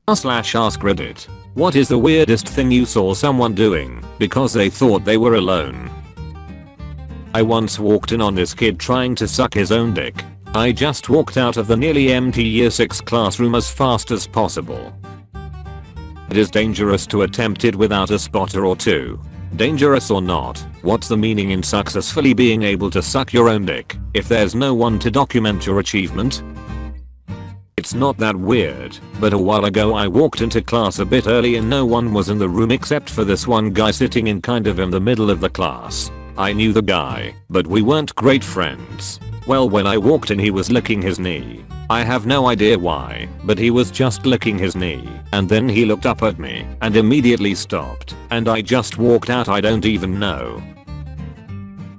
r/AskReddit. What is the weirdest thing you saw someone doing because they thought they were alone? I once walked in on this kid trying to suck his own dick. I just walked out of the nearly empty year 6 classroom as fast as possible. It is dangerous to attempt it without a spotter or two. Dangerous or not, what's the meaning in successfully being able to suck your own dick if there's no one to document your achievement? It's not that weird, but a while ago I walked into class a bit early and no one was in the room except for this one guy sitting in kind of in the middle of the class. I knew the guy, but we weren't great friends. Well, when I walked in he was licking his knee. I have no idea why, but he was just licking his knee, and then he looked up at me and immediately stopped, and I just walked out. I don't even know.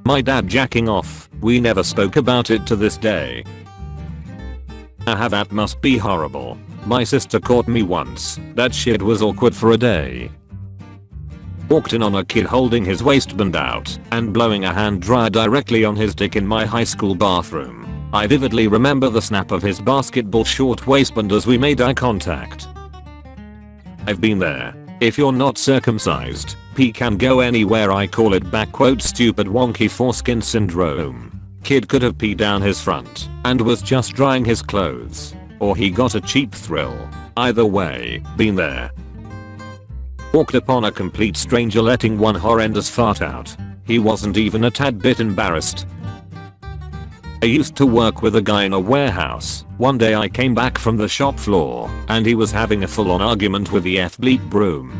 My dad jacking off, we never spoke about it to this day. That must be horrible. My sister caught me once. That shit was awkward for a day. Walked in on a kid holding his waistband out and blowing a hand dryer directly on his dick in my high school bathroom. I vividly remember the snap of his basketball short waistband as we made eye contact. I've been there. If you're not circumcised, pee can go anywhere. I call it "stupid wonky foreskin syndrome." Kid could have peed down his front and was just drying his clothes. Or he got a cheap thrill. Either way, been there. Walked upon a complete stranger letting one horrendous fart out. He wasn't even a tad bit embarrassed. I used to work with a guy in a warehouse. One day I came back from the shop floor and he was having a full-on argument with the F-bleep broom.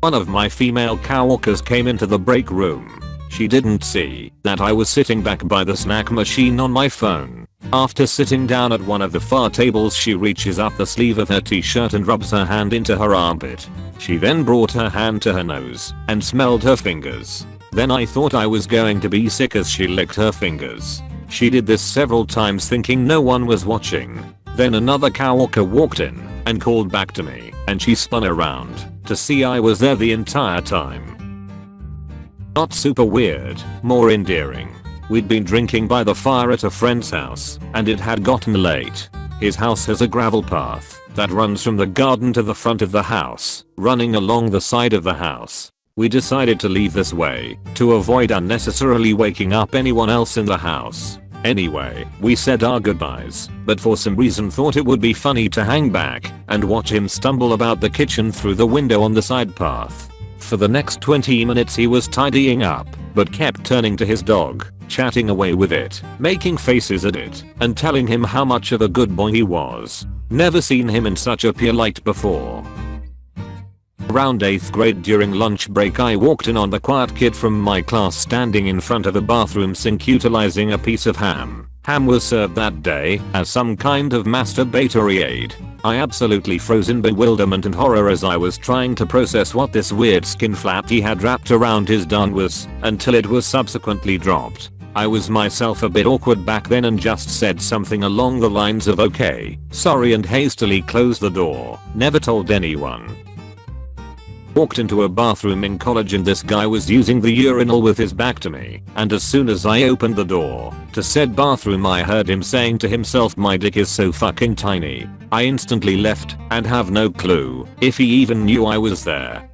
One of my female coworkers came into the break room. She didn't see that I was sitting back by the snack machine on my phone. After sitting down at one of the far tables, she reaches up the sleeve of her t-shirt and rubs her hand into her armpit. She then brought her hand to her nose and smelled her fingers. Then I thought I was going to be sick as she licked her fingers. She did this several times thinking no one was watching. Then another coworker walked in and called back to me, and she spun around to see I was there the entire time. Not super weird, more endearing. We'd been drinking by the fire at a friend's house, and it had gotten late. His house has a gravel path that runs from the garden to the front of the house, running along the side of the house. We decided to leave this way to avoid unnecessarily waking up anyone else in the house. Anyway, we said our goodbyes, but for some reason thought it would be funny to hang back and watch him stumble about the kitchen through the window on the side path. For the next 20 minutes he was tidying up, but kept turning to his dog, chatting away with it, making faces at it, and telling him how much of a good boy he was. Never seen him in such a pure light before. Around 8th grade during lunch break I walked in on the quiet kid from my class standing in front of a bathroom sink utilizing a piece of ham. Ham was served that day as some kind of masturbatory aid. I absolutely froze in bewilderment and horror as I was trying to process what this weird skin flap he had wrapped around his dun was, until it was subsequently dropped. I was myself a bit awkward back then and just said something along the lines of "okay, sorry," and hastily closed the door. Never told anyone. Walked into a bathroom in college and this guy was using the urinal with his back to me, and as soon as I opened the door to said bathroom I heard him saying to himself, "My dick is so fucking tiny." I instantly left and have no clue if he even knew I was there.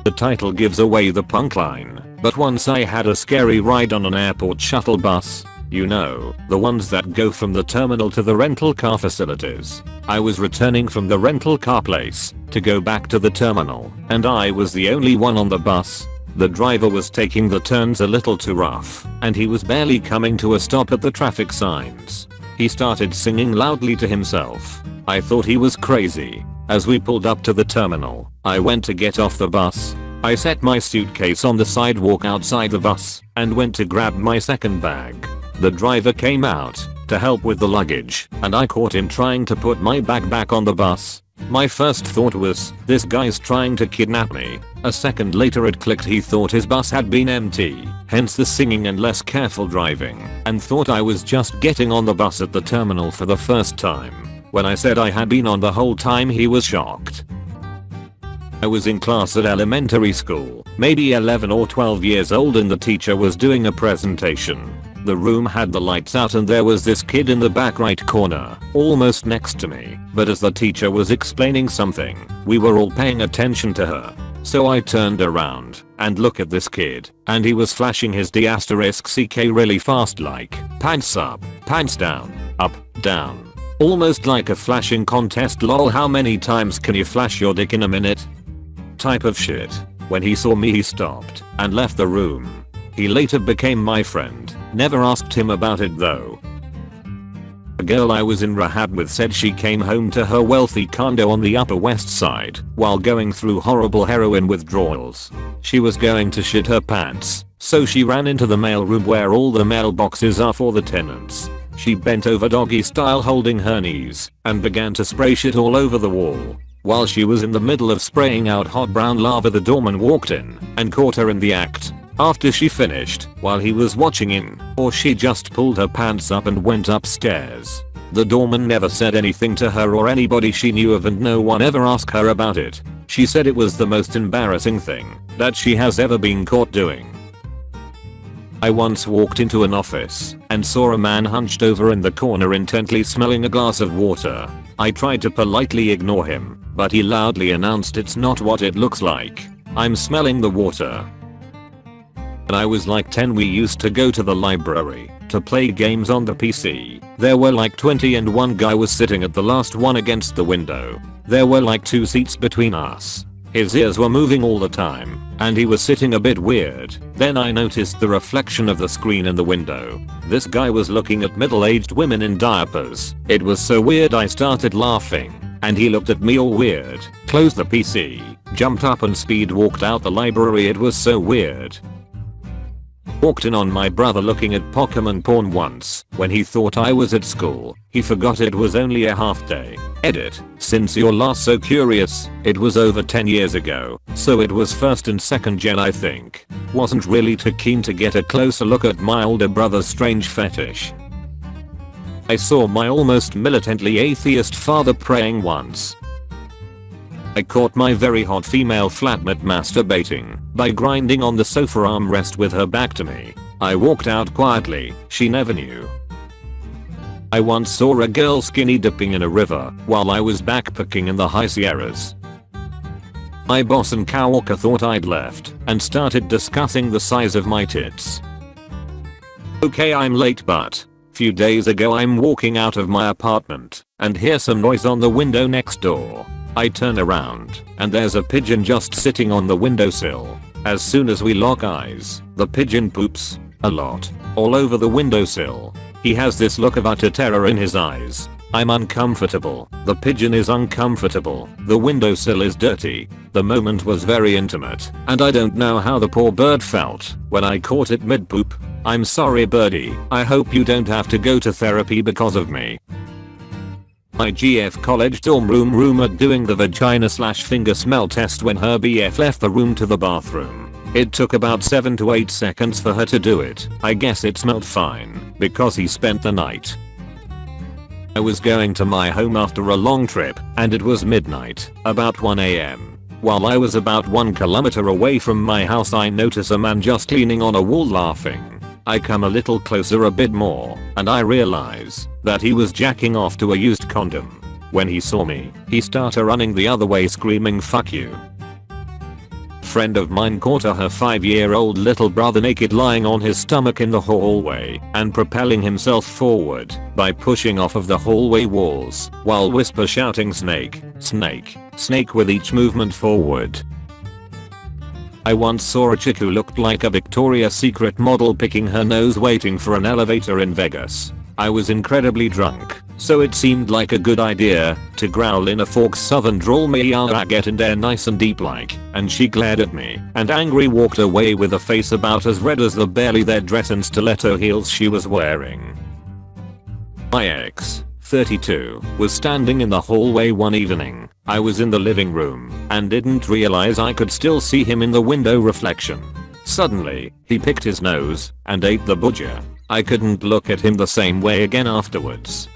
The title gives away the punchline, but once I had a scary ride on an airport shuttle bus. You know, the ones that go from the terminal to the rental car facilities. I was returning from the rental car place to go back to the terminal, and I was the only one on the bus. The driver was taking the turns a little too rough, and he was barely coming to a stop at the traffic signs. He started singing loudly to himself. I thought he was crazy. As we pulled up to the terminal, I went to get off the bus. I set my suitcase on the sidewalk outside the bus and went to grab my second bag. The driver came out to help with the luggage, and I caught him trying to put my bag back on the bus. My first thought was, this guy's trying to kidnap me. A second later it clicked, he thought his bus had been empty, hence the singing and less careful driving, and thought I was just getting on the bus at the terminal for the first time. When I said I had been on the whole time, he was shocked. I was in class at elementary school, maybe 11 or 12 years old, and the teacher was doing a presentation. The room had the lights out and there was this kid in the back right corner, almost next to me, but as the teacher was explaining something, we were all paying attention to her. So I turned around and looked at this kid, and he was flashing his D***CK really fast, like pants up, pants down, up, down. Almost like a flashing contest. Lol, how many times can you flash your dick in a minute? Type of shit. When he saw me he stopped and left the room. He later became my friend. Never asked him about it though. A girl I was in rehab with said she came home to her wealthy condo on the Upper West Side while going through horrible heroin withdrawals. She was going to shit her pants, so she ran into the mailroom where all the mailboxes are for the tenants. She bent over doggy style holding her knees and began to spray shit all over the wall. While she was in the middle of spraying out hot brown lava, the doorman walked in and caught her in the act. After she finished, while he was watching in, or she just pulled her pants up and went upstairs. The doorman never said anything to her or anybody she knew of, and no one ever asked her about it. She said it was the most embarrassing thing that she has ever been caught doing. I once walked into an office and saw a man hunched over in the corner intently smelling a glass of water. I tried to politely ignore him, but he loudly announced, "It's not what it looks like. I'm smelling the water." When I was like 10 we used to go to the library to play games on the PC. There were like 20 and one guy was sitting at the last one against the window. There were like 2 seats between us. His ears were moving all the time, and he was sitting a bit weird. Then I noticed the reflection of the screen in the window. This guy was looking at middle-aged women in diapers. It was so weird I started laughing, and he looked at me all weird, closed the PC, jumped up and speed walked out the library. It was so weird. Walked in on my brother looking at Pokemon porn once when he thought I was at school. He forgot it was only a half day. Edit. Since you're last so curious, it was over 10 years ago, so it was first and second gen I think. Wasn't really too keen to get a closer look at my older brother's strange fetish. I saw my almost militantly atheist father praying once. I caught my very hot female flatmate masturbating by grinding on the sofa armrest with her back to me. I walked out quietly, she never knew. I once saw a girl skinny dipping in a river while I was backpacking in the high Sierras. My boss and coworker thought I'd left and started discussing the size of my tits. Okay, I'm late, but few days ago I'm walking out of my apartment and hear some noise on the window next door. I turn around and there's a pigeon just sitting on the windowsill. As soon as we lock eyes, the pigeon poops a lot all over the windowsill. He has this look of utter terror in his eyes. I'm uncomfortable. The pigeon is uncomfortable. The windowsill is dirty. The moment was very intimate, and I don't know how the poor bird felt when I caught it mid-poop. I'm sorry, birdie. I hope you don't have to go to therapy because of me. My GF college dorm room roommate doing the vagina/finger smell test when her BF left the room to the bathroom. It took about 7 to 8 seconds for her to do it. I guess it smelled fine because he spent the night. I was going to my home after a long trip and it was midnight, about 1 AM. While I was about 1 kilometer away from my house I notice a man just leaning on a wall laughing. I come a little closer a bit more and I realize that he was jacking off to a used condom. When he saw me, he started running the other way screaming "fuck you." Friend of mine caught her 5-year-old little brother naked lying on his stomach in the hallway and propelling himself forward by pushing off of the hallway walls while whisper shouting "snake, snake, snake" with each movement forward. I once saw a chick who looked like a Victoria's Secret model picking her nose waiting for an elevator in Vegas. I was incredibly drunk, so it seemed like a good idea to growl in a fork southern drawl, "Me I get in there nice and deep like," and she glared at me and angry walked away with a face about as red as the barely there dress and stiletto heels she was wearing. My ex, 32, was standing in the hallway one evening. I was in the living room and didn't realize I could still see him in the window reflection. Suddenly, he picked his nose and ate the butcher. I couldn't look at him the same way again afterwards.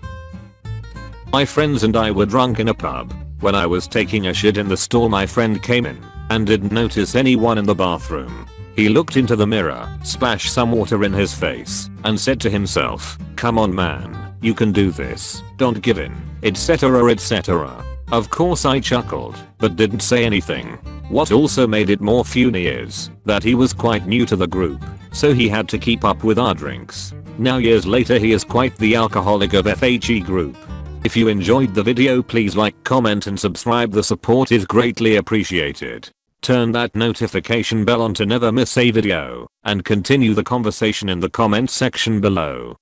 My friends and I were drunk in a pub. When I was taking a shit in the stall, my friend came in and didn't notice anyone in the bathroom. He looked into the mirror, splashed some water in his face, and said to himself, "Come on man, you can do this, don't give in, etc etc." Of course I chuckled, but didn't say anything. What also made it more funny is that he was quite new to the group, so he had to keep up with our drinks. Now years later he is quite the alcoholic of FHE group. If you enjoyed the video, please like, comment and subscribe. The support is greatly appreciated. Turn that notification bell on to never miss a video, and continue the conversation in the comments section below.